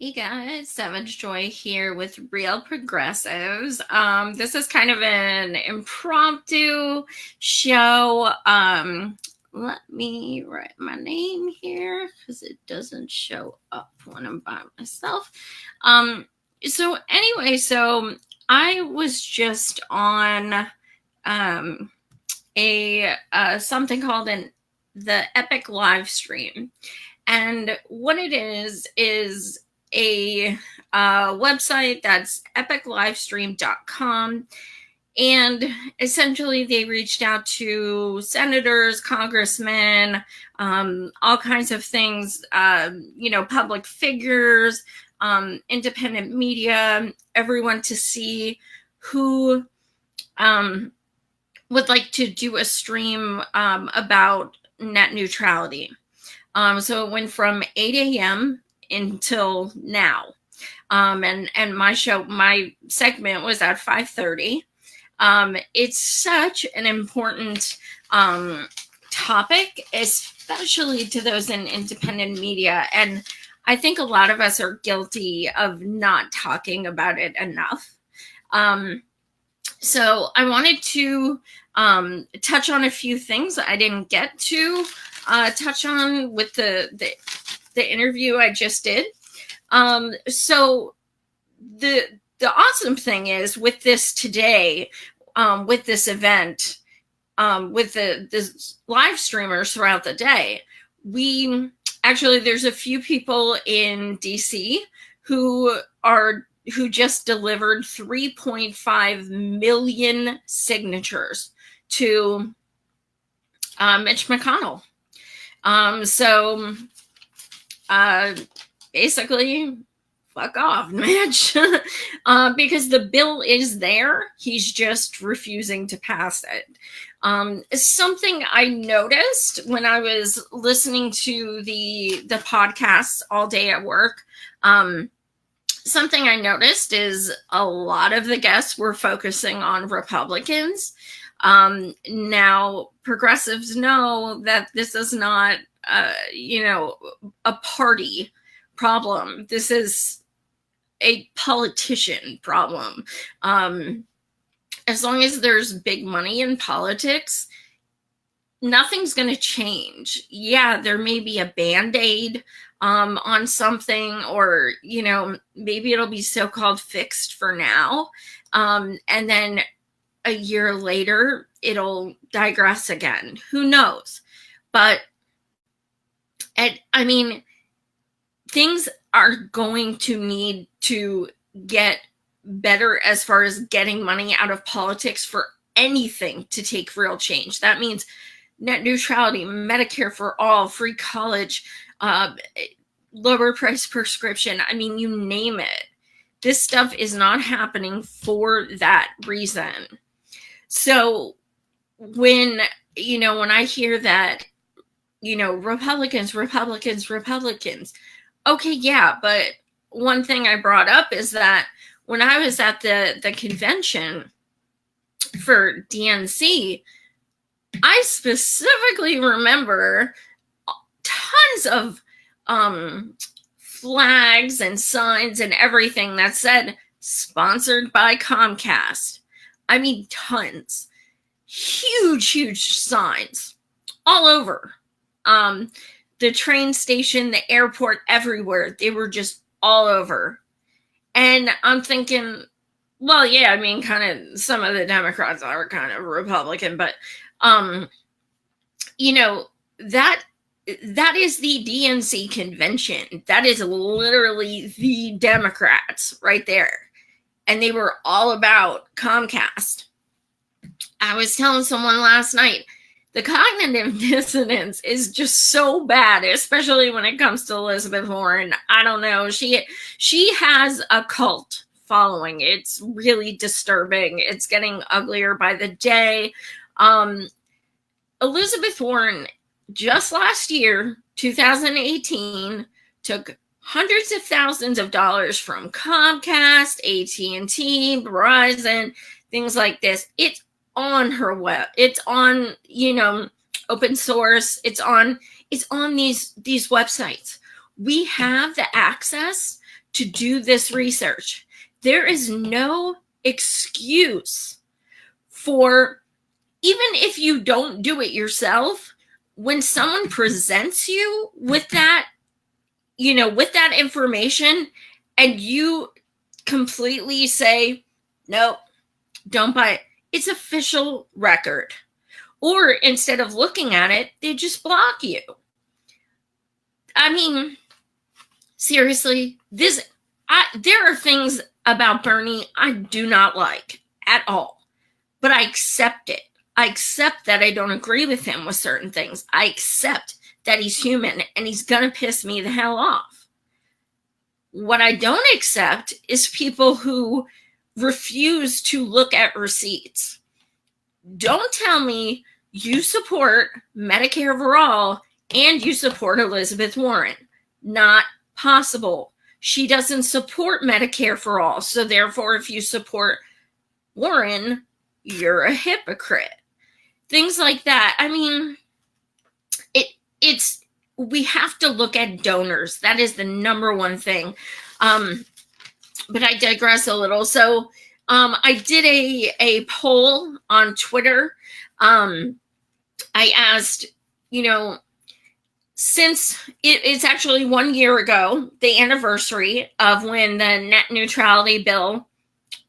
Hey guys, Savage Joy here with Real Progressives. This is kind of an impromptu show. Let me write my name here because it doesn't show up when I'm by myself. So I was just on a something called the Epic live stream. And what it is a website that's epiclivestream.com. And essentially, they reached out to senators, congressmen, all kinds of things, public figures, independent media, everyone to see who would like to do a stream about net neutrality. So it went from 8 a.m. until now. And my segment was at 5:30. It's such an important topic, especially to those in independent media. And I think a lot of us are guilty of not talking about it enough. So I wanted to touch on a few things I didn't get to touch on with the interview I just did. So the awesome thing is with this today, with this event, with the live streamers throughout the day, there's a few people in DC who just delivered 3.5 million signatures to Mitch McConnell. Basically, fuck off, Mitch. Because the bill is there. He's just refusing to pass it. Something I noticed when I was listening to the podcasts all day at work, something I noticed is a lot of the guests were focusing on Republicans. Now, progressives know that this is not, a party problem. This is a politician problem. As long as there's big money in politics, nothing's going to change. Yeah, there may be a Band-Aid on something, or, maybe it'll be so-called fixed for now. And then a year later, it'll digress again. Who knows? But things are going to need to get better as far as getting money out of politics for anything to take real change. That means net neutrality, Medicare for all, free college, lower price prescription. You name it. This stuff is not happening for that reason. So when I hear that, Republicans, okay, yeah, but one thing I brought up is that when I was at the convention for DNC, I specifically remember tons of flags and signs and everything that said sponsored by Comcast. Tons. Huge signs all over. The train station, the airport, everywhere. They were just all over. And I'm thinking, well, yeah, kind of some of the Democrats are kind of Republican, but, that is the DNC convention. That is literally the Democrats right there. And they were all about Comcast. I was telling someone last night, the cognitive dissonance is just so bad, especially when it comes to Elizabeth Warren. I don't know. She has a cult following. It's really disturbing. It's getting uglier by the day. Elizabeth Warren, just last year, 2018, took hundreds of thousands of dollars from Comcast, AT&T, Verizon, things like this. It's on her web. It's on, open source. It's on these websites. We have the access to do this research. There is no excuse for, even if you don't do it yourself, when someone presents you with that, with that information, and you completely say, nope, don't buy it, it's official record. Or instead of looking at it, they just block you. I mean, seriously, there are things about Bernie I do not like at all, but I accept it. I accept that I don't agree with him with certain things. I accept that he's human and he's gonna piss me the hell off. What I don't accept is people who refuse to look at receipts. Don't tell me you support Medicare for all and you support Elizabeth Warren. Not possible. She doesn't support Medicare for all. So therefore, if you support Warren, you're a hypocrite. Things like that. I mean, we have to look at donors. That is the number one thing. But I digress a little. So I did a poll on Twitter. I asked, since it's actually 1 year ago, the anniversary of when the net neutrality bill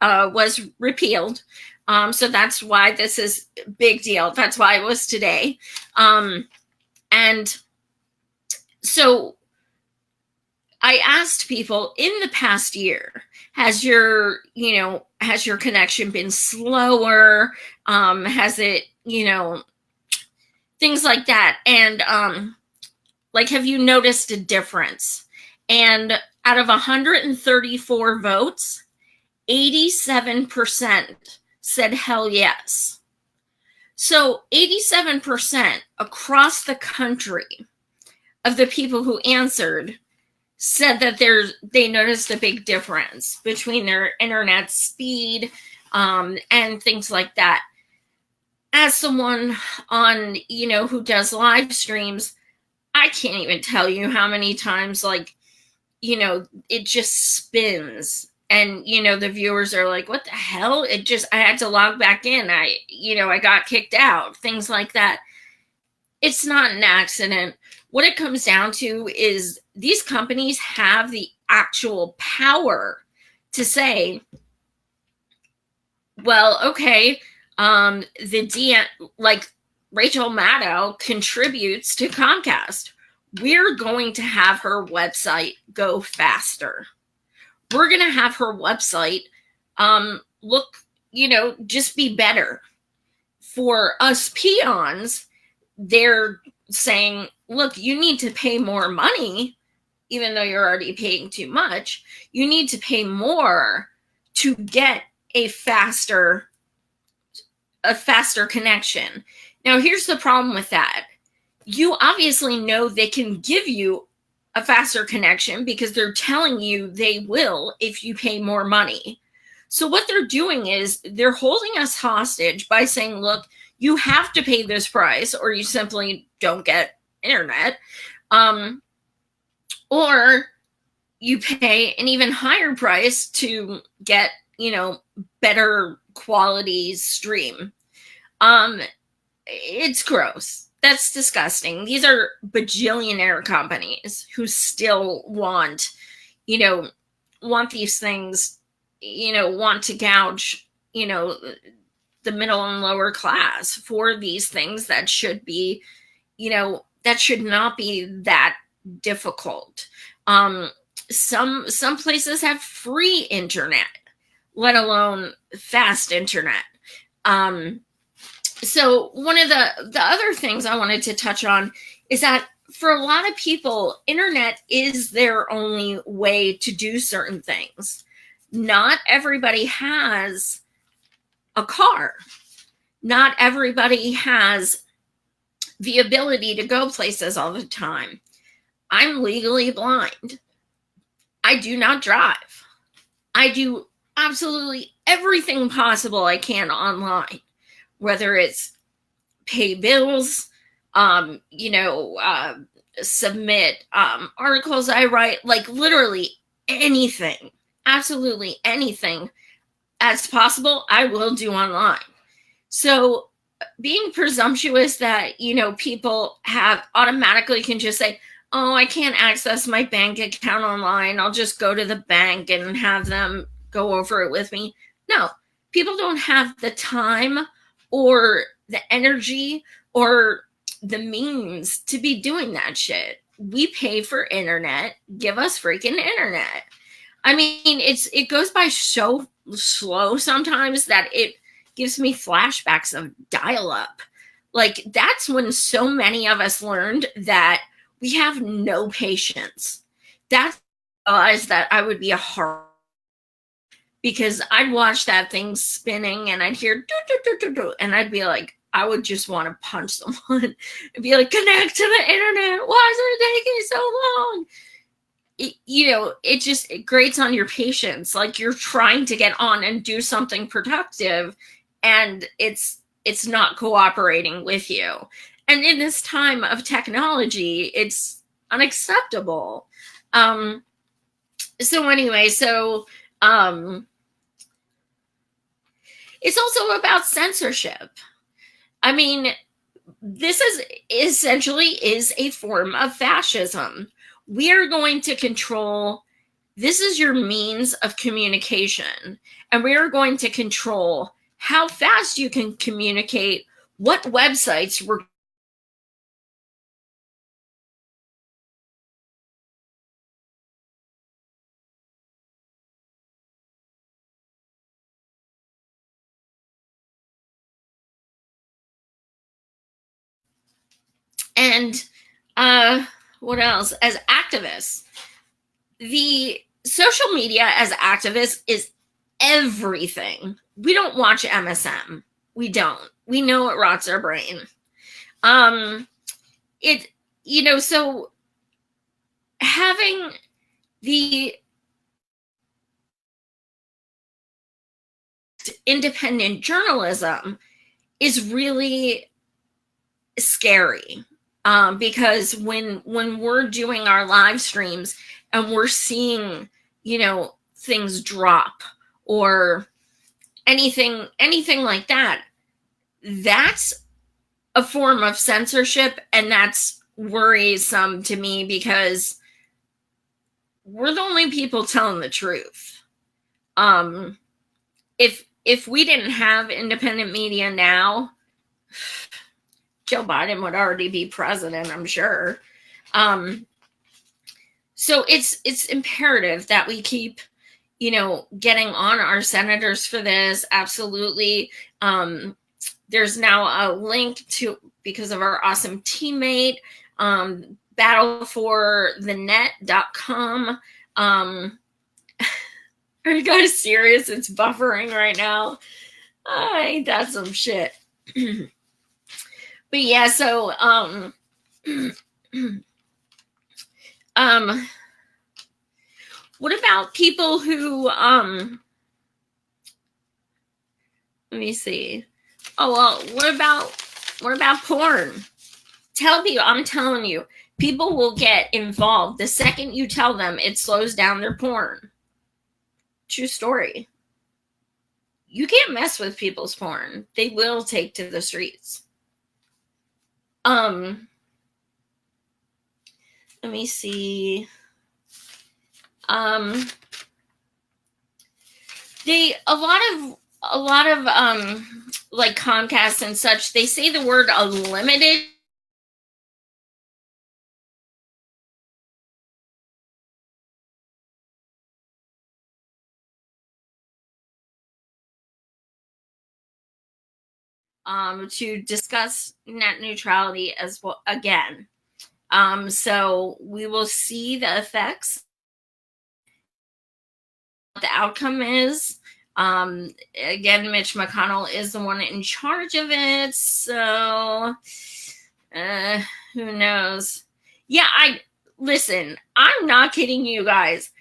was repealed. So that's why this is a big deal. That's why it was today. And so I asked people, in the past year, has your connection been slower? Has it, things like that. And have you noticed a difference? And out of 134 votes, 87% said hell yes. So 87% across the country of the people who answered said that they noticed a big difference between their internet speed and things like that. As someone on, who does live streams, I can't even tell you how many times, it just spins. And, the viewers are like, what the hell? I had to log back in. I got kicked out, things like that. It's not an accident. What it comes down to is these companies have the actual power to say, well, okay, Rachel Maddow contributes to Comcast. We're going to have her website go faster. We're going to have her website just be better. For us peons, they're saying, look, you need to pay more money, even though you're already paying too much. You need to pay more to get a faster connection. Now, here's the problem with that. You obviously know they can give you a faster connection because they're telling you they will if you pay more money. So what they're doing is they're holding us hostage by saying, look, you have to pay this price or you simply don't get internet. Or you pay an even higher price to get, better quality stream. It's gross. That's disgusting. These are bajillionaire companies who still want these things, want to gouge, the middle and lower class for these things that should be, that should not be that difficult. Some places have free internet, let alone fast internet. So one of the other things I wanted to touch on is that for a lot of people, internet is their only way to do certain things. Not everybody has a car. Not everybody has the ability to go places all the time. I'm legally blind. I do not drive. I do absolutely everything possible I can online, whether it's pay bills, submit articles I write, literally anything, absolutely anything as possible, I will do online. So being presumptuous that, people have automatically can just say, oh, I can't access my bank account online, I'll just go to the bank and have them go over it with me. No, people don't have the time or the energy or the means to be doing that shit. We pay for internet, give us freaking internet. I mean, it goes by so slow sometimes that it gives me flashbacks of dial up. Like, that's when so many of us learned that we have no patience. That's that I would be a hard, because I'd watch that thing spinning and I'd hear doo, doo, doo, doo, doo, and I'd be like, I would just want to punch someone and be like, connect to the internet. Why is it taking so long? It grates on your patience. Like, you're trying to get on and do something productive, and it's not cooperating with you. And in this time of technology, it's unacceptable. So anyway, it's also about censorship. I mean, this is essentially a form of fascism. We are going to control, this is your means of communication, and we are going to control how fast you can communicate, what websites we're and what else? As activists, the social media as activists is everything. We don't watch MSM. We don't. We know it rots our brain. So having the independent journalism is really scary, because when we're doing our live streams and we're seeing, things drop or anything like that, that's a form of censorship, and that's worrisome to me, because we're the only people telling the truth. If we didn't have independent media now, Joe Biden would already be president, I'm sure. So it's imperative that we keep, getting on our senators for this. Absolutely. There's now a link to, because of our awesome teammate, battleforthenet.com. Are you guys serious? It's buffering right now. Ain't that some shit? But yeah, so what about people who let me see. Oh well, what about porn? Tell people, I'm telling you, people will get involved the second you tell them it slows down their porn. True story. You can't mess with people's porn. They will take to the streets. Let me see. A lot of like Comcast and such, they say the word unlimited to discuss net neutrality as well again. So we will see the effects, what the outcome is. Again, Mitch McConnell is the one in charge of it, so who knows? Yeah, listen, I'm not kidding you guys.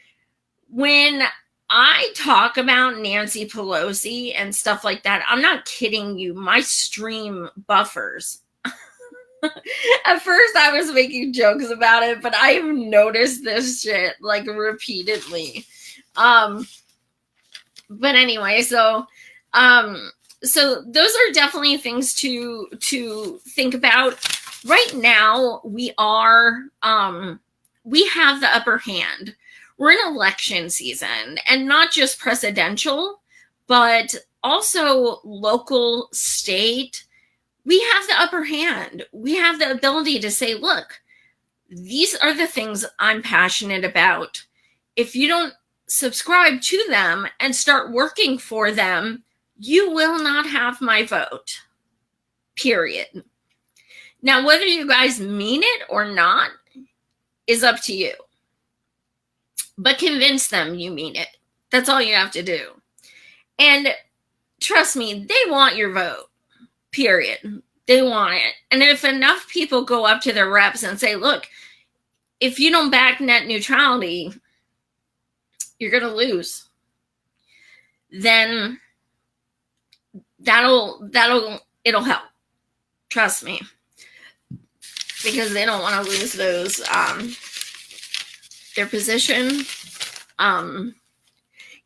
When I talk about Nancy Pelosi and stuff like that, I'm not kidding you. My stream buffers. At first I was making jokes about it, but I've noticed this shit like repeatedly. But anyway, so those are definitely things to think about. Right now we have the upper hand. We're in election season, and not just presidential, but also local, state. We have the upper hand. We have the ability to say, look, these are the things I'm passionate about. If you don't subscribe to them and start working for them, you will not have my vote. Period. Now, whether you guys mean it or not is up to you. But convince them you mean it. That's all you have to do. And trust me, they want your vote. Period. They want it. And if enough people go up to their reps and say, look, if you don't back net neutrality, you're going to lose, then it'll help. Trust me. Because they don't want to lose those, their position.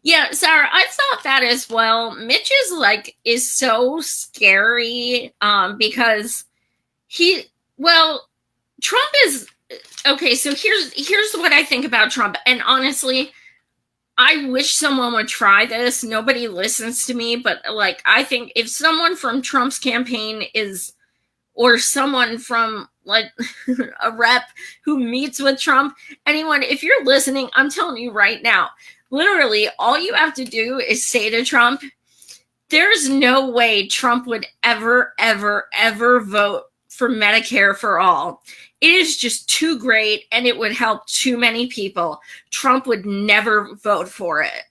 Yeah, Sarah, I thought that as well. Mitch is so scary, because Trump is, okay, so here's what I think about Trump. And honestly, I wish someone would try this. Nobody listens to me, but I think if someone from Trump's campaign or someone from a rep who meets with Trump, anyone, if you're listening, I'm telling you right now, literally all you have to do is say to Trump, there's no way Trump would ever, ever, ever vote for Medicare for all. It is just too great and it would help too many people. Trump would never vote for it.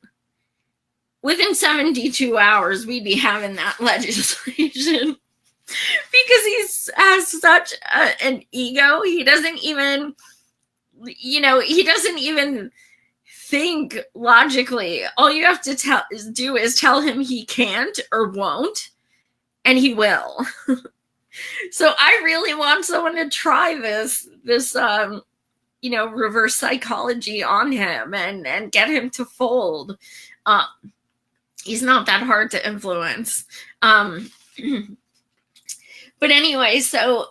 Within 72 hours, we'd be having that legislation. Because he has such an ego. He doesn't even, he doesn't even think logically. All you have to do is tell him he can't or won't, and he will. So I really want someone to try this reverse psychology on him and get him to fold. He's not that hard to influence. But anyway, so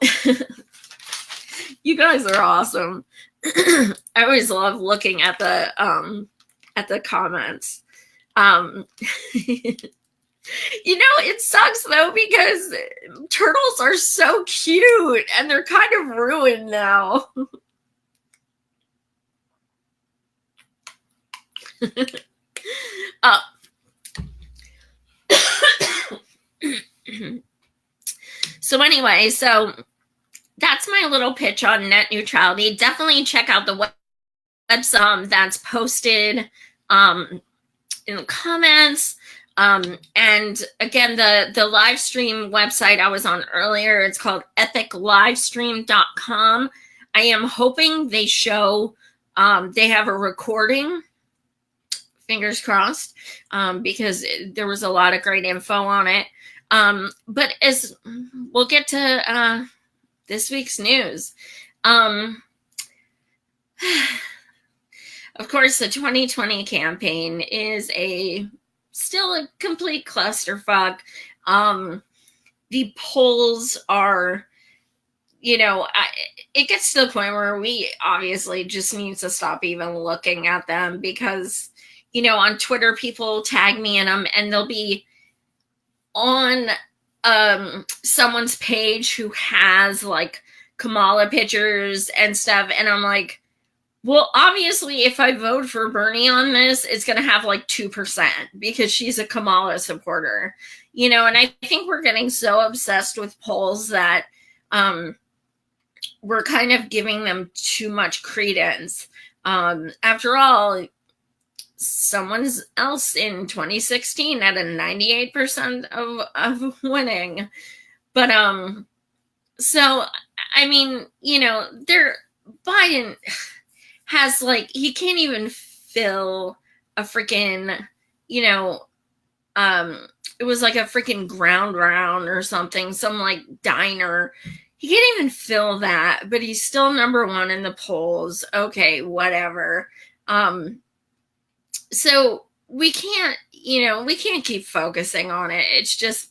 you guys are awesome. I always love looking at the comments. It sucks though, because turtles are so cute and they're kind of ruined now. So anyway, so that's my little pitch on net neutrality. Definitely check out the website that's posted in the comments. And again, the live stream website I was on earlier, it's called epiclivestream.com. I am hoping they show, they have a recording, fingers crossed, because there was a lot of great info on it. But as we'll get to this week's news, of course, the 2020 campaign is still a complete clusterfuck. The polls are, it gets to the point where we obviously just need to stop even looking at them, because, on Twitter, people tag me in them and they'll be on someone's page who has Kamala pictures and stuff, and I'm like, well, obviously if I vote for Bernie on this, it's gonna have 2% because she's a Kamala supporter, and I think we're getting so obsessed with polls that we're kind of giving them too much credence. After all, someone else in 2016 had a 98% of winning. But so I mean, Biden has he can't even fill a freaking, it was a freaking ground round or something, some diner. He can't even fill that, but he's still number one in the polls. Okay, whatever. So we can't, we can't keep focusing on it. It's just,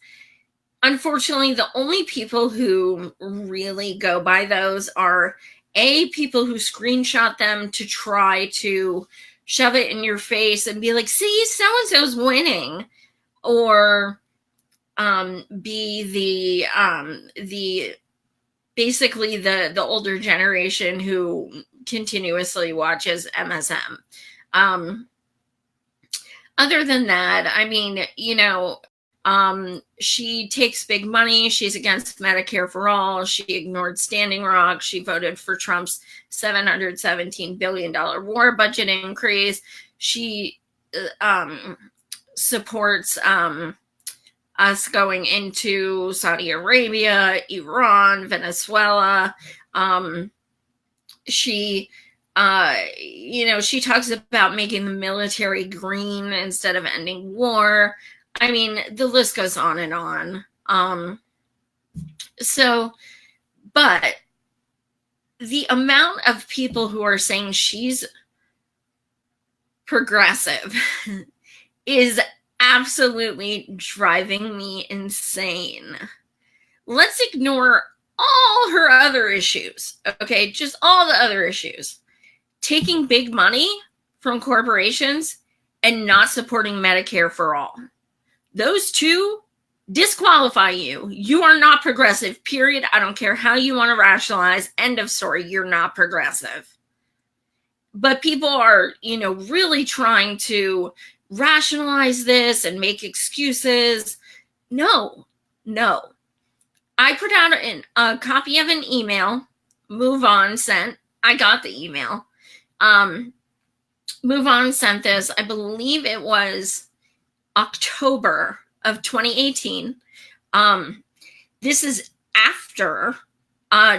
unfortunately, the only people who really go by those are people who screenshot them to try to shove it in your face and be like, see, so-and-so's winning, or be the basically the older generation who continuously watches MSM. Other than that, I mean, she takes big money. She's against Medicare for all. She ignored Standing Rock. She voted for Trump's $717 billion war budget increase. She supports us going into Saudi Arabia, Iran, Venezuela. She talks about making the military green instead of ending war. I mean, the list goes on and on. But the amount of people who are saying she's progressive is absolutely driving me insane. Let's ignore all her other issues, okay? Just all the other issues. Taking big money from corporations and not supporting Medicare for all. Those two disqualify you. You are not progressive, period. I don't care how you want to rationalize. End of story. You're not progressive. But people are, really trying to rationalize this and make excuses. No. I put out a copy of an email, Move On sent. I got the email. Move On sent this. I believe it was October of 2018. This is after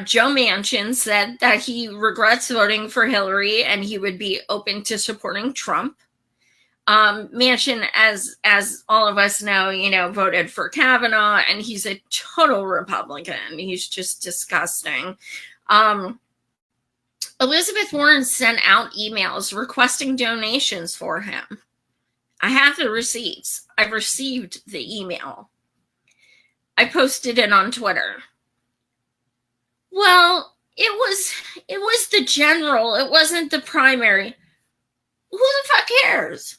Joe Manchin said that he regrets voting for Hillary and he would be open to supporting Trump. Manchin, as all of us know, voted for Kavanaugh, and he's a total Republican. He's just disgusting. Elizabeth Warren sent out emails requesting donations for him. I have the receipts. I've received the email. I posted it on Twitter. Well, it was the general. It wasn't the primary. Who the fuck cares?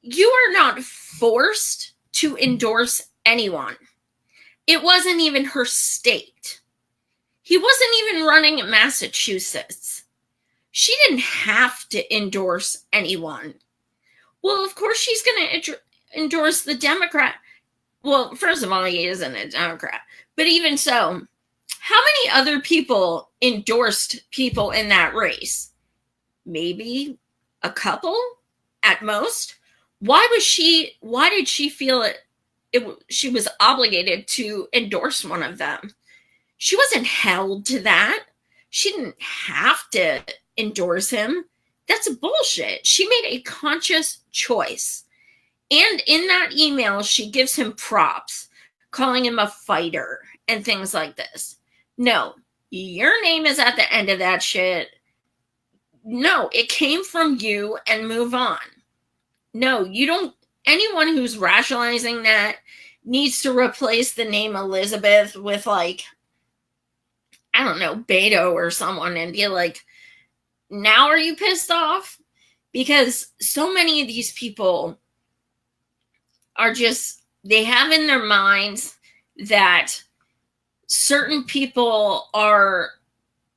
You are not forced to endorse anyone. It wasn't even her state. He wasn't even running in Massachusetts. She didn't have to endorse anyone. Well, of course she's going to endorse the Democrat. Well, first of all, he isn't a Democrat. But even so, how many other people endorsed people in that race? Maybe a couple at most. Why did she feel she was obligated to endorse one of them? She wasn't held to that. She didn't have to endorse him. That's bullshit. She made a conscious choice. And in that email, she gives him props, calling him a fighter and things like this. No, your name is at the end of that shit. No, it came from you, and move on. No, you don't. Anyone who's rationalizing that needs to replace the name Elizabeth with, like, I don't know, Beto or someone, and be like, now are you pissed off? Because so many of these people are just, they have in their minds that certain people are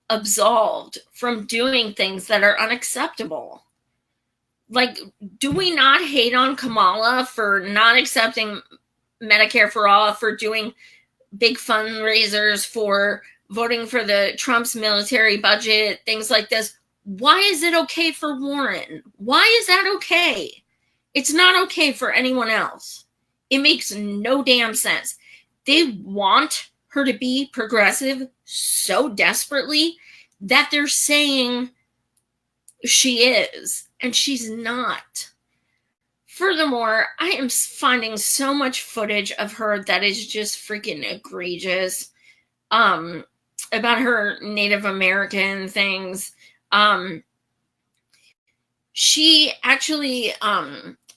absolved from doing things that are unacceptable. Like, do we not hate on Kamala for not accepting Medicare for all, for doing big fundraisers, for voting for the Trump's military budget, things like this? Why is it okay for Warren? Why is that okay? It's not okay for anyone else. It makes no damn sense. They want her to be progressive so desperately that they're saying she is, and she's not. Furthermore, I am finding so much footage of her that is just freaking egregious. um, about her Native American things. Um, she actually,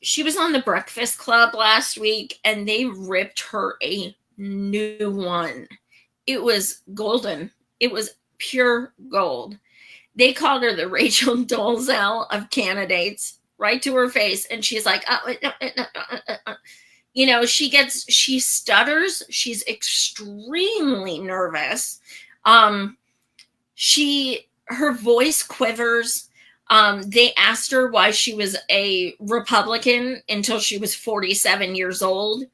she was on the Breakfast Club last week, and they ripped her a new one. It was golden. It was pure gold. They called her the Rachel Dolezal of candidates, right to her face, and she's like, you know, she stutters. She's extremely nervous. Her voice quivers. They asked her why she was a Republican until she was 47 years old.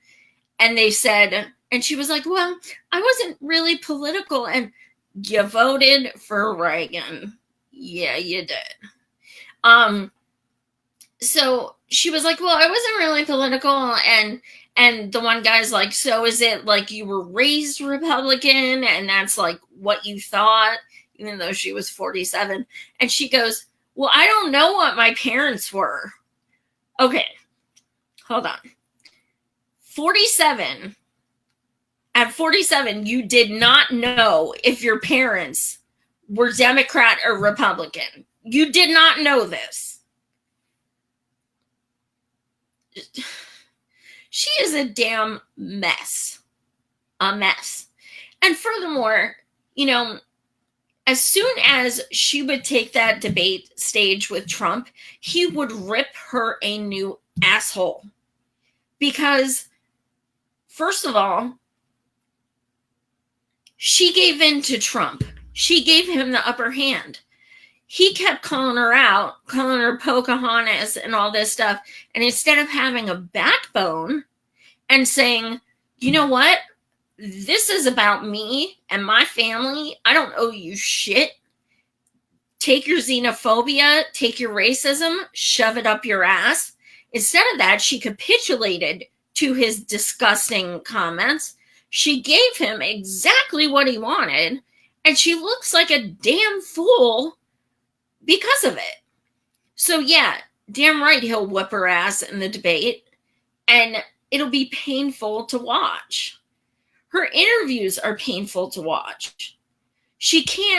And they said, and she was like, well, I wasn't really political. And you voted for Reagan. Yeah, you did. So she was like, well, I wasn't really political. And the one guy's like, so is it like you were raised Republican and that's like what you thought, even though she was 47? And she goes, well, I don't know what my parents were. Okay, hold on. 47. At 47, you did not know if your parents were Democrat or Republican. You did not know this. She is a damn mess. A mess. And furthermore, you know, as soon as she would take that debate stage with Trump, he would rip her a new asshole. Because, first of all, she gave in to Trump. She gave him the upper hand. He kept calling her out, calling her Pocahontas and all this stuff. And instead of having a backbone and saying, you know what? This is about me and my family. I don't owe you shit. Take your xenophobia, take your racism, shove it up your ass. Instead of that, she capitulated to his disgusting comments. She gave him exactly what he wanted, and she looks like a damn fool because of it. So yeah, damn right he'll whip her ass in the debate, and it'll be painful to watch. Her interviews are painful to watch. She's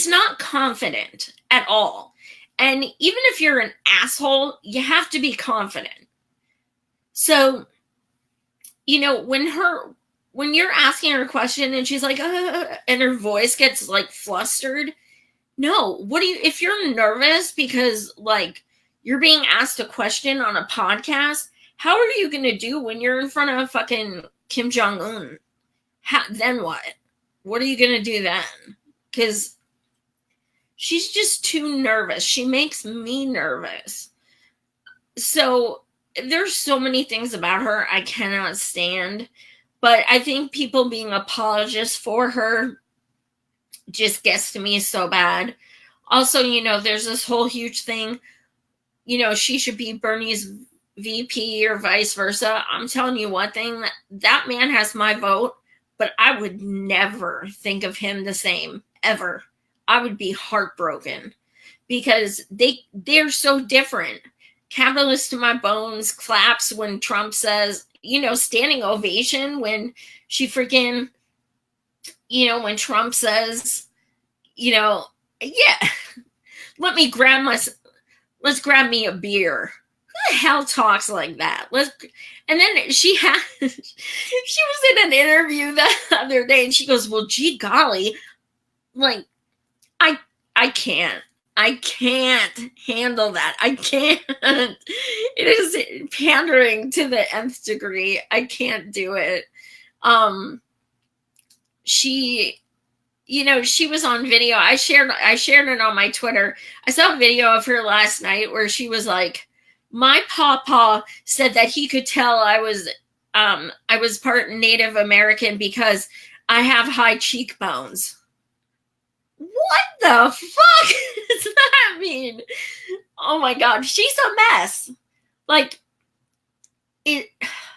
not confident at all. And even if you're an asshole, you have to be confident. So, you know, when you're asking her a question and she's like, and her voice gets like flustered. No, if you're nervous because like you're being asked a question on a podcast, how are you going to do when you're in front of fucking Kim Jong-un? Then what? What are you going to do then? Because she's just too nervous. She makes me nervous. So there's so many things about her I cannot stand. But I think people being apologists for her just gets to me so bad. Also, you know, there's this whole huge thing. You know, she should be Bernie's VP or vice versa. I'm telling you one thing, that man has my vote, but I would never think of him the same, ever. I would be heartbroken because they're so different. Capitalist to my bones claps when Trump says, you know, standing ovation when she freaking, you know, when Trump says, you know, yeah, let's grab me a beer. Who the hell talks like that? And then she was in an interview the other day and she goes, well, gee golly, like, I can't handle that. I can't. It is pandering to the nth degree. I can't do it. She, you know, she was on video. I shared it on my Twitter. I saw a video of her last night where she was like, my pawpaw said that he could tell I was part Native American because I have high cheekbones. What the fuck does that mean? Oh my god, she's a mess. Like, it,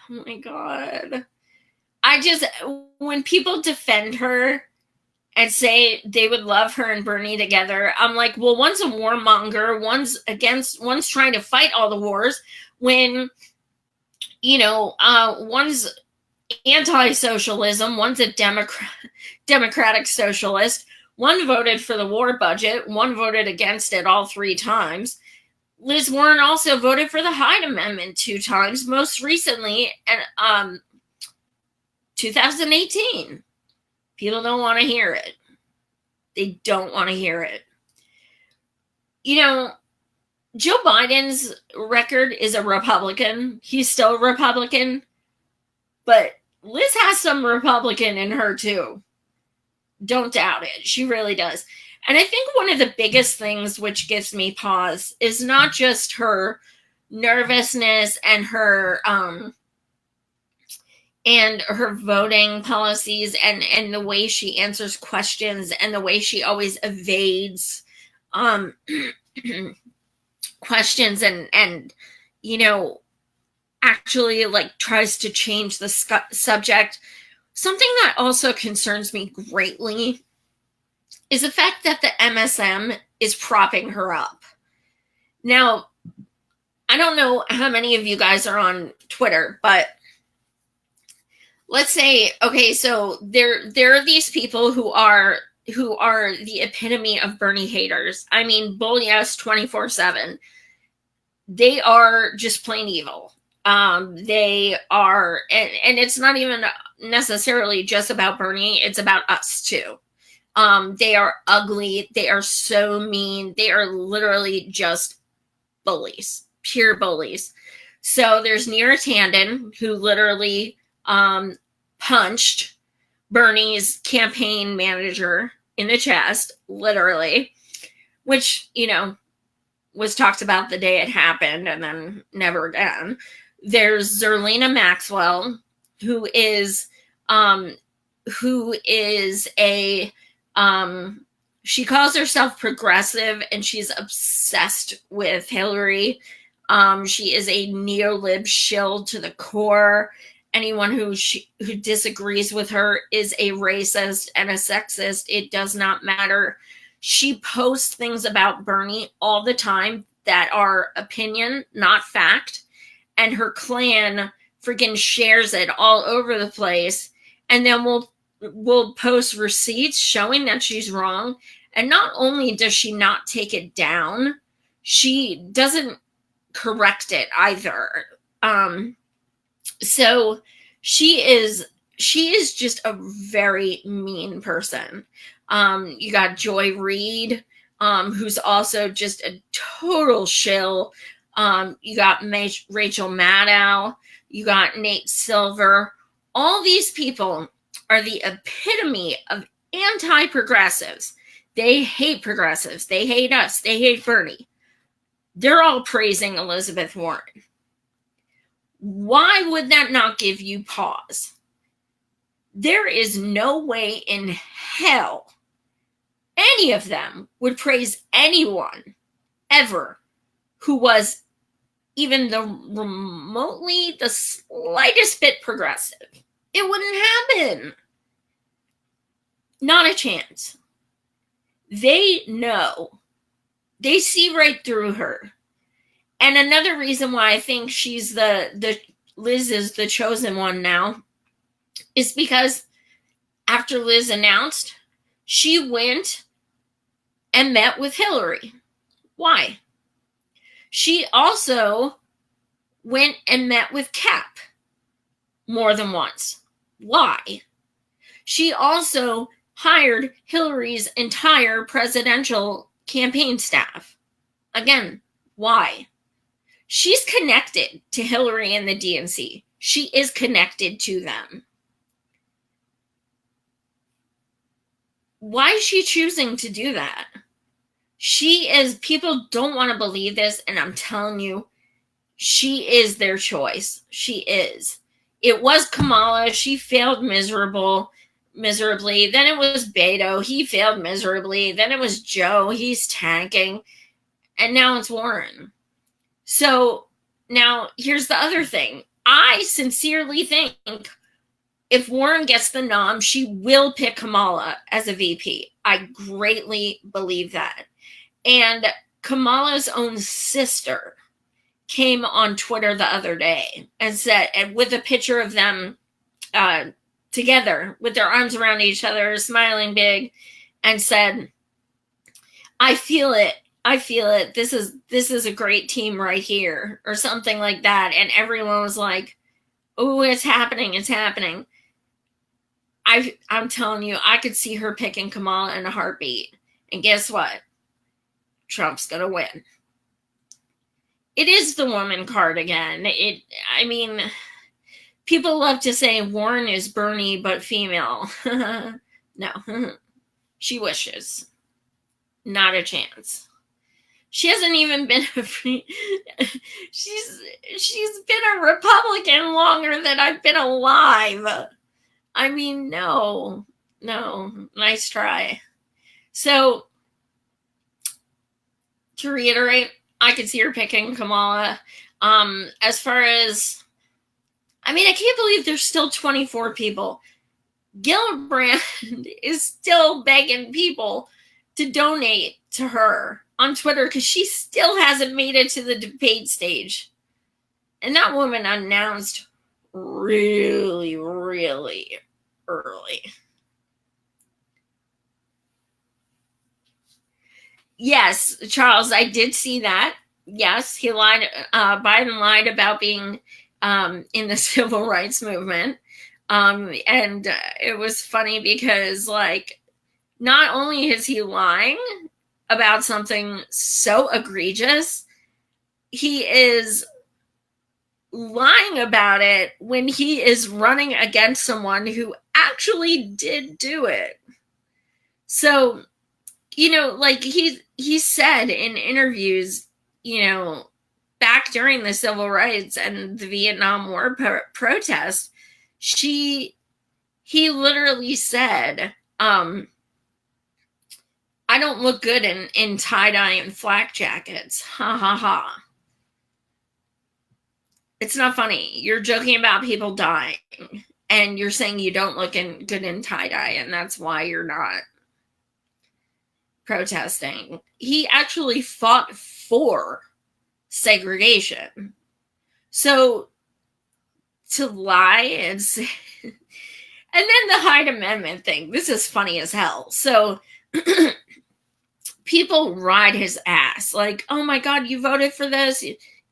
oh my god. When people defend her and say they would love her and Bernie together, I'm like, well, one's a warmonger, one's trying to fight all the wars, when, you know, one's anti-socialism. One's a democratic socialist. One voted for the war budget. One voted against it all 3 times. Liz Warren also voted for the Hyde Amendment 2 times, most recently in 2018. People don't want to hear it. They don't want to hear it. You know, Joe Biden's record is a Republican. He's still a Republican. But Liz has some Republican in her too. Don't doubt it. She really does. And I think one of the biggest things which gives me pause is not just her nervousness and her voting policies and the way she answers questions and the way she always evades questions and you know, actually like tries to change the subject. Something that also concerns me greatly is the fact that the MSM is propping her up. Now, I don't know how many of you guys are on Twitter, but let's say, okay, so there are these people who are the epitome of Bernie haters. I mean, bull yes 24/7. They are just plain evil. They are, and it's not even necessarily just about Bernie, it's about us too. They are ugly. They are so mean. They are literally just bullies, pure bullies. So there's Neera Tanden, who literally punched Bernie's campaign manager in the chest, literally, which, you know, was talked about the day it happened and then never again. There's Zerlina Maxwell, who is a she calls herself progressive and she's obsessed with Hillary. She is a neo-lib shill to the core. Anyone who disagrees with her is a racist and a sexist. It does not matter. She posts things about Bernie all the time that are opinion, not fact. And her clan freaking shares it all over the place. And then we'll post receipts showing that she's wrong. And not only does she not take it down, she doesn't correct it either. So she is just a very mean person. You got Joy Reid, who's also just a total shill. You got Rachel Maddow. You got Nate Silver. All these people are the epitome of anti-progressives. They hate progressives. They hate us. They hate Bernie. They're all praising Elizabeth Warren. Why would that not give you pause? There is no way in hell any of them would praise anyone ever who was even the slightest bit progressive. It wouldn't happen. Not a chance. They know. They see right through her. And another reason why I think she's Liz is the chosen one now is because after Liz announced, she went and met with Hillary. Why? She also went and met with Cap more than once. Why? She also hired Hillary's entire presidential campaign staff. Again, why? She's connected to Hillary and the DNC. She is connected to them. Why is she choosing to do that? People don't want to believe this, and I'm telling you, she is their choice. She is. It was Kamala. She failed miserably. Then it was Beto. He failed miserably. Then it was Joe. He's tanking. And now it's Warren. So now here's the other thing. I sincerely think if Warren gets the nom, she will pick Kamala as a VP. I greatly believe that. And Kamala's own sister came on Twitter the other day and said, and with a picture of them together with their arms around each other, smiling big, and said, I feel it. I feel it. This is a great team right here, or something like that. And everyone was like, oh, it's happening. It's happening. I'm telling you, I could see her picking Kamala in a heartbeat. And guess what? Trump's going to win. It is the woman card again. I mean, people love to say Warren is Bernie but female. No. She wishes. Not a chance. She hasn't even been she's been a Republican longer than I've been alive. I mean, no. Nice try. So, to reiterate, I could see her picking Kamala. As far as, I mean, I can't believe there's still 24 people. Gillibrand is still begging people to donate to her on Twitter because she still hasn't made it to the debate stage. And that woman announced really, really early. Yes, Charles, I did see that. Yes, he lied. Biden lied about being in the civil rights movement. And it was funny because, like, not only is he lying about something so egregious, he is lying about it when he is running against someone who actually did do it. So, you know, like he said in interviews, you know, back during the civil rights and the Vietnam War protest, he literally said, I don't look good in tie-dye and flak jackets. Ha ha ha. It's not funny. You're joking about people dying, and you're saying you don't look good in tie-dye, and that's why you're not protesting. He actually fought for segregation. So to lie and say, and then the Hyde Amendment thing, this is funny as hell. So people ride his ass like, oh my God, you voted for this?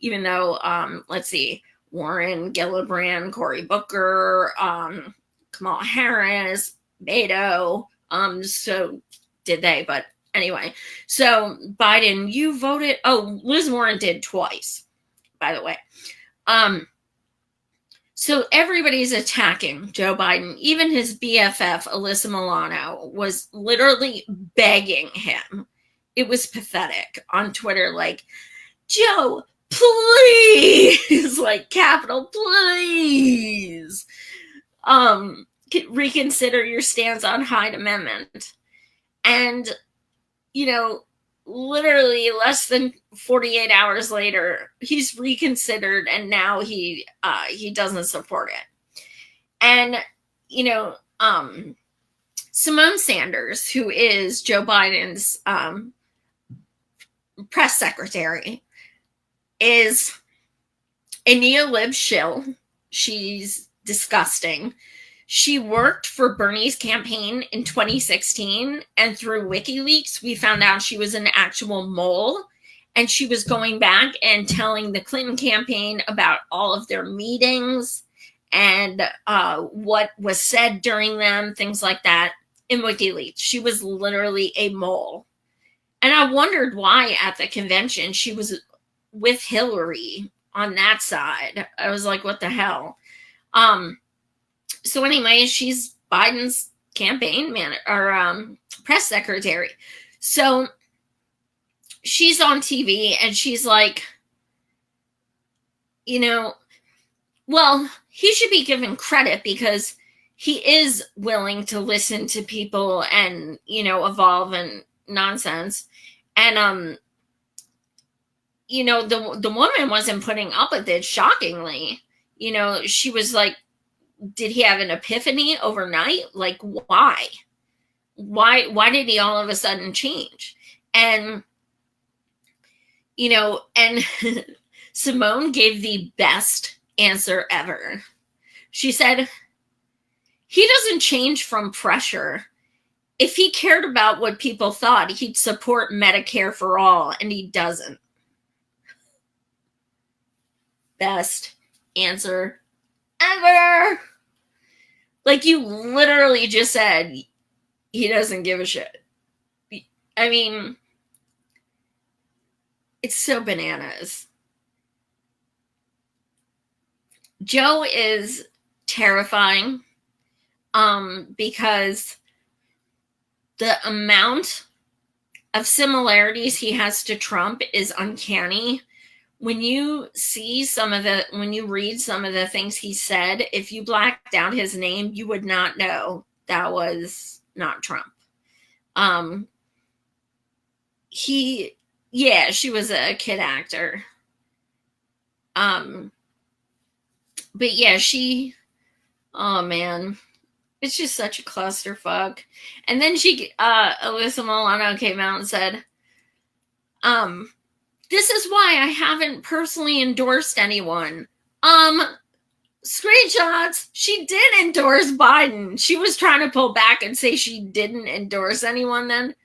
Even though, let's see, Warren, Gillibrand, Cory Booker, Kamala Harris, Beto, so did they, but anyway. So Biden, you voted, oh, Liz Warren did twice, by the way. So everybody's attacking Joe Biden. Even his BFF, Alyssa Milano, was literally begging him. It was pathetic on Twitter, like, Joe, please, like, capital, please, reconsider your stance on Hyde Amendment. And, you know, literally less than 48 hours later, he's reconsidered, and now he doesn't support it. And, you know, Simone Sanders, who is Joe Biden's press secretary, is a neo-lib shill. She's disgusting. She worked for Bernie's campaign in 2016, and through WikiLeaks, we found out she was an actual mole, and she was going back and telling the Clinton campaign about all of their meetings and what was said during them, things like that, in WikiLeaks. She was literally a mole. And I wondered why at the convention she was with Hillary on that side. I was like, what the hell? So anyway, she's Biden's campaign press secretary. So she's on TV and she's like, you know, well, he should be given credit because he is willing to listen to people and, you know, evolve and nonsense. And, you know, the woman wasn't putting up with it, shockingly. You know, she was like, did he have an epiphany overnight? Like, why? Why did he all of a sudden change? And, you know, and Simone gave the best answer ever. She said, He doesn't change from pressure. If he cared about what people thought, he'd support Medicare for all, and he doesn't. Best answer ever. Like, you literally just said he doesn't give a shit. I mean, it's so bananas. Joe is terrifying because the amount of similarities he has to Trump is uncanny. When you read some of the things he said, if you blacked out his name, you would not know that was not Trump. She was a kid actor. But yeah, oh man, it's just such a clusterfuck. And then Alyssa Milano came out and said, this is why I haven't personally endorsed anyone. Screenshots, she did endorse Biden. She was trying to pull back and say she didn't endorse anyone then.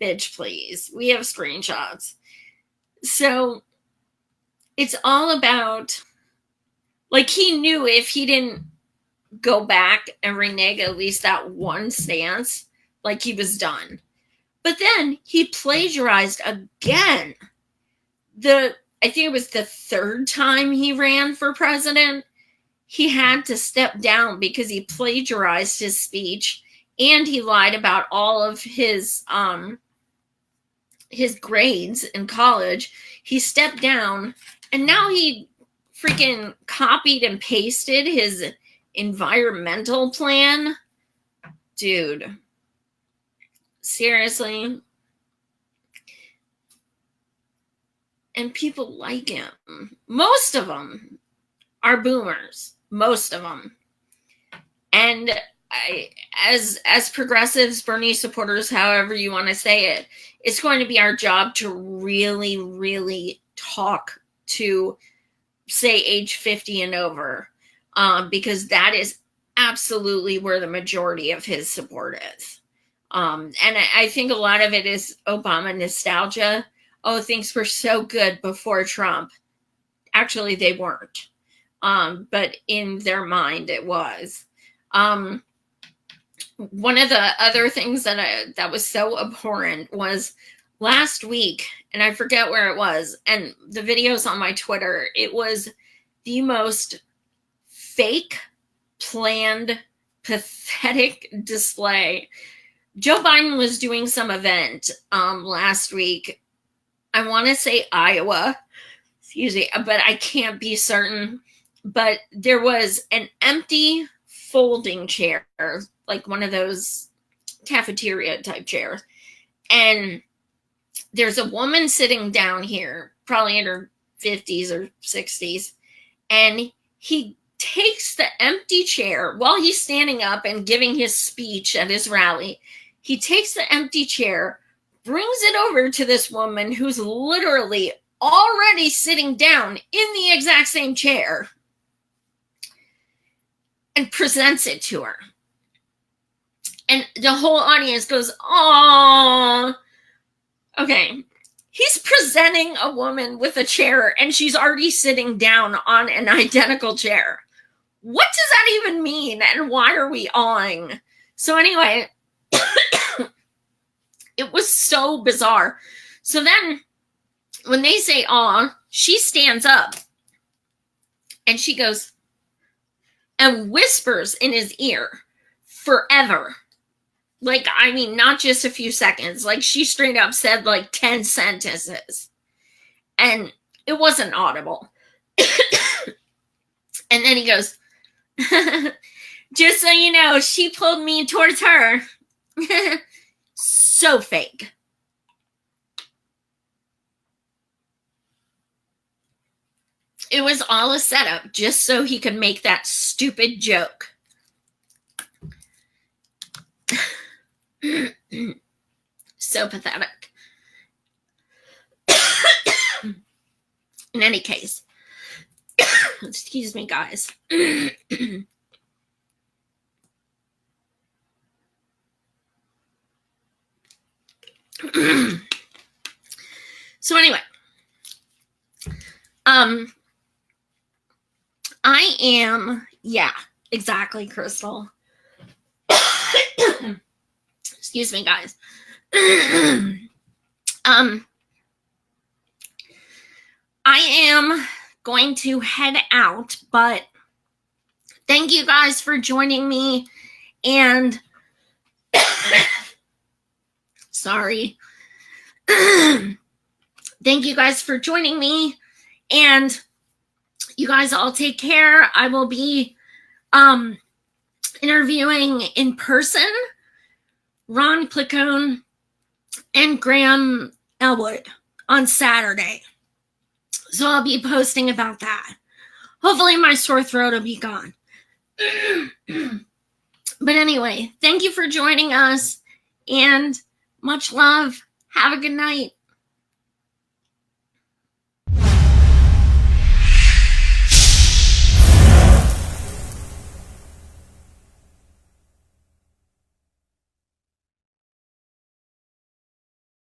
Bitch, please. We have screenshots. So it's all about, like, he knew if he didn't go back and renege at least that one stance, like, he was done. But then he plagiarized again. I think it was the third time he ran for president. He had to step down because he plagiarized his speech and he lied about all of his grades in college. He stepped down and now he freaking copied and pasted his environmental plan. Dude, seriously. And people like him. Most of them are boomers. Most of them. And as progressives, Bernie supporters, however you want to say it, it's going to be our job to really, really talk to, say, age 50 and over, because that is absolutely where the majority of his support is. And I think a lot of it is Obama nostalgia. Oh, things were so good before Trump. Actually, they weren't. But in their mind, it was. One of the other things that was so abhorrent was last week, and I forget where it was, and the video's on my Twitter. It was the most fake, planned, pathetic display. Joe Biden was doing some event last week. I want to say Iowa, excuse me, but I can't be certain. But there was an empty folding chair, like one of those cafeteria type chairs. And there's a woman sitting down here, probably in her 50s or 60s. And he takes the empty chair while he's standing up and giving his speech at his rally. He takes the empty chair, brings it over to this woman who's literally already sitting down in the exact same chair and presents it to her. And the whole audience goes, "Aww." Okay. He's presenting a woman with a chair and she's already sitting down on an identical chair. What does that even mean? And why are we awing? So anyway, it was so bizarre. So then when they say aw, she stands up and she goes and whispers in his ear forever. Like, I mean, not just a few seconds. Like, she straight up said like 10 sentences. And it wasn't audible. And then he goes, just so you know, she pulled me towards her. So fake. It was all a setup just so he could make that stupid joke. So pathetic. In any case, excuse me, guys. So anyway, I am, yeah, exactly, Crystal. Excuse me, guys. I am going to head out, but thank you guys for joining me. And sorry. Thank you guys for joining me. And you guys all take care. I will be interviewing in person Ron Plicone and Graham Elwood on Saturday. So I'll be posting about that. Hopefully my sore throat will be gone. But anyway, thank you for joining us, and much love. Have a good night.